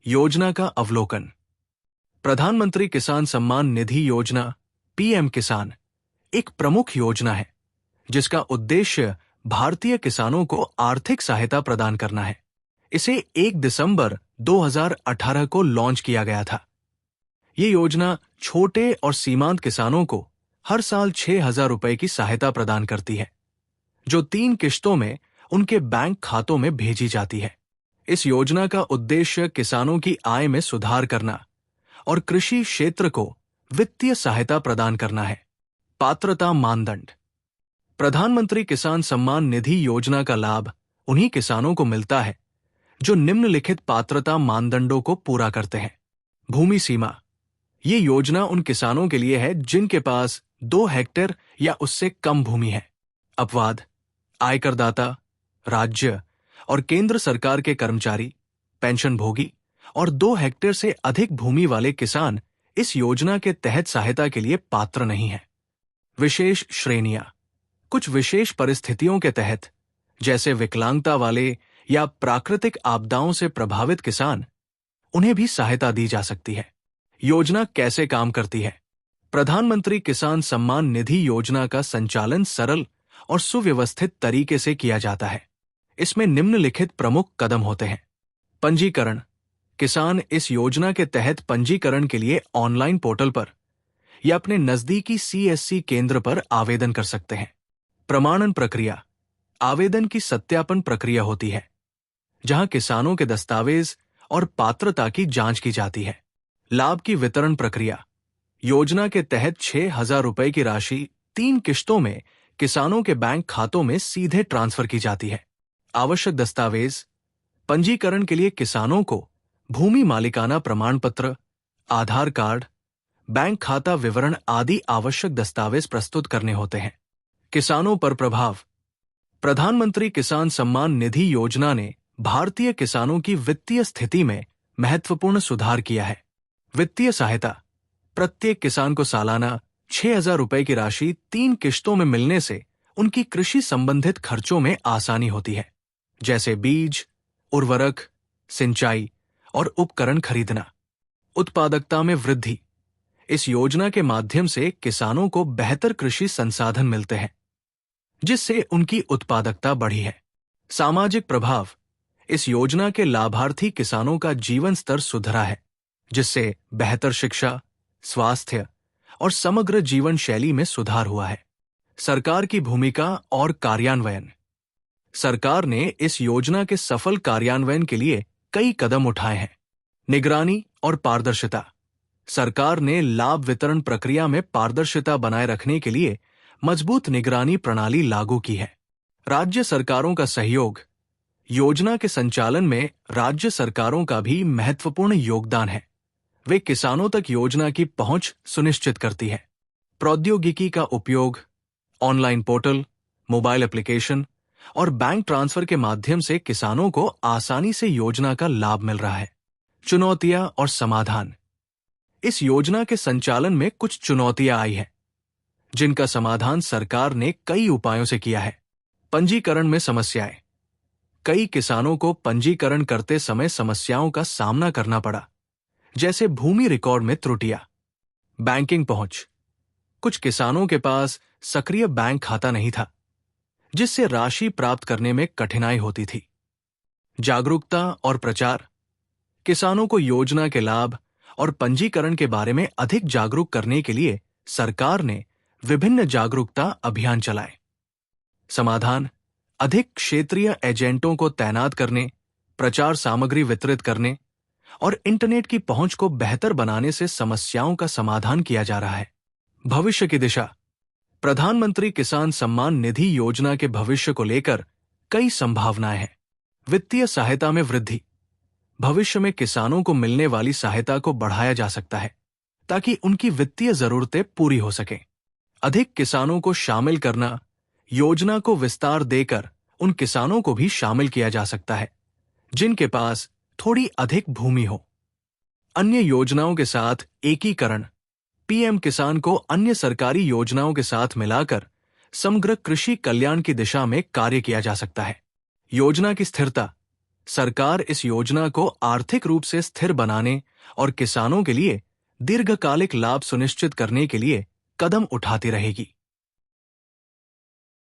योजना का अवलोकन। प्रधानमंत्री किसान सम्मान निधि योजना पीएम किसान एक प्रमुख योजना है जिसका उद्देश्य भारतीय किसानों को आर्थिक सहायता प्रदान करना है। इसे 1 दिसंबर 2018 को लॉन्च किया गया था। ये योजना छोटे और सीमांत किसानों को हर साल 6,000 रुपए की सहायता प्रदान करती है, जो 3 किश्तों में उनके बैंक खातों में भेजी जाती है। इस योजना का उद्देश्य किसानों की आय में सुधार करना और कृषि क्षेत्र को वित्तीय सहायता प्रदान करना है। पात्रता मानदंड। प्रधानमंत्री किसान सम्मान निधि योजना का लाभ उन्हीं किसानों को मिलता है जो निम्नलिखित पात्रता मानदंडों को पूरा करते हैं। भूमि सीमा। ये योजना उन किसानों के लिए है जिनके पास 2 हेक्टेयर या उससे कम भूमि है। अपवाद: आयकरदाता, राज्य और केंद्र सरकार के कर्मचारी, पेंशनभोगी और 2 हेक्टेयर से अधिक भूमि वाले किसान इस योजना के तहत सहायता के लिए पात्र नहीं हैं। विशेष श्रेणियां। कुछ विशेष परिस्थितियों के तहत, जैसे विकलांगता वाले या प्राकृतिक आपदाओं से प्रभावित किसान, उन्हें भी सहायता दी जा सकती है। योजना कैसे काम करती है? प्रधानमंत्री किसान सम्मान निधि योजना का संचालन सरल और सुव्यवस्थित तरीके से किया जाता है। इसमें निम्नलिखित प्रमुख कदम होते हैं। पंजीकरण। किसान इस योजना के तहत पंजीकरण के लिए ऑनलाइन पोर्टल पर या अपने नजदीकी सीएससी केंद्र पर आवेदन कर सकते हैं। प्रमाणन प्रक्रिया। आवेदन की सत्यापन प्रक्रिया होती है, जहां किसानों के दस्तावेज और पात्रता की जांच की जाती है। लाभ की वितरण प्रक्रिया। योजना के तहत 6,000 रुपए की राशि 3 किश्तों में किसानों के बैंक खातों में सीधे ट्रांसफर की जाती है। आवश्यक दस्तावेज। पंजीकरण के लिए किसानों को भूमि मालिकाना प्रमाण पत्र, आधार कार्ड, बैंक खाता विवरण आदि आवश्यक दस्तावेज प्रस्तुत करने होते हैं। किसानों पर प्रभाव। प्रधानमंत्री किसान सम्मान निधि योजना ने भारतीय किसानों की वित्तीय स्थिति में महत्वपूर्ण सुधार किया है। वित्तीय सहायता। प्रत्येक किसान को सालाना 6,000 रुपए की राशि 3 किश्तों में मिलने से उनकी कृषि संबंधित खर्चों में आसानी होती है, जैसे बीज, उर्वरक, सिंचाई और उपकरण खरीदना। उत्पादकता में वृद्धि। इस योजना के माध्यम से किसानों को बेहतर कृषि संसाधन मिलते हैं, जिससे उनकी उत्पादकता बढ़ी है। सामाजिक प्रभाव। इस योजना के लाभार्थी किसानों का जीवन स्तर सुधरा है, जिससे बेहतर शिक्षा, स्वास्थ्य और समग्र जीवन शैली में सुधार हुआ है। सरकार की भूमिका और कार्यान्वयन। सरकार ने इस योजना के सफल कार्यान्वयन के लिए कई कदम उठाए हैं। निगरानी और पारदर्शिता। सरकार ने लाभ वितरण प्रक्रिया में पारदर्शिता बनाए रखने के लिए मजबूत निगरानी प्रणाली लागू की है। राज्य सरकारों का सहयोग। योजना के संचालन में राज्य सरकारों का भी महत्वपूर्ण योगदान है। वे किसानों तक योजना की पहुंच सुनिश्चित करती है। प्रौद्योगिकी का उपयोग। ऑनलाइन पोर्टल, मोबाइल एप्लीकेशन और बैंक ट्रांसफर के माध्यम से किसानों को आसानी से योजना का लाभ मिल रहा है। चुनौतियां और समाधान। इस योजना के संचालन में कुछ चुनौतियां आई हैं, जिनका समाधान सरकार ने कई उपायों से किया है। पंजीकरण में समस्याएं। कई किसानों को पंजीकरण करते समय समस्याओं का सामना करना पड़ा, जैसे भूमि रिकॉर्ड में त्रुटियां। बैंकिंग पहुंच। कुछ किसानों के पास सक्रिय बैंक खाता नहीं था, जिससे राशि प्राप्त करने में कठिनाई होती थी। जागरूकता और प्रचार। किसानों को योजना के लाभ और पंजीकरण के बारे में अधिक जागरूक करने के लिए सरकार ने विभिन्न जागरूकता अभियान चलाए। समाधान। अधिक क्षेत्रीय एजेंटों को तैनात करने, प्रचार सामग्री वितरित करने और इंटरनेट की पहुंच को बेहतर बनाने से समस्याओं का समाधान किया जा रहा है। भविष्य की दिशा। प्रधानमंत्री किसान सम्मान निधि योजना के भविष्य को लेकर कई संभावनाएं हैं। वित्तीय सहायता में वृद्धि। भविष्य में किसानों को मिलने वाली सहायता को बढ़ाया जा सकता है, ताकि उनकी वित्तीय जरूरतें पूरी हो सकें। अधिक किसानों को शामिल करना। योजना को विस्तार देकर उन किसानों को भी शामिल किया जा सकता है जिनके पास थोड़ी अधिक भूमि हो। अन्य योजनाओं के साथ एकीकरण। पीएम किसान को अन्य सरकारी योजनाओं के साथ मिलाकर समग्र कृषि कल्याण की दिशा में कार्य किया जा सकता है। योजना की स्थिरता। सरकार इस योजना को आर्थिक रूप से स्थिर बनाने और किसानों के लिए दीर्घकालिक लाभ सुनिश्चित करने के लिए कदम उठाती रहेगी।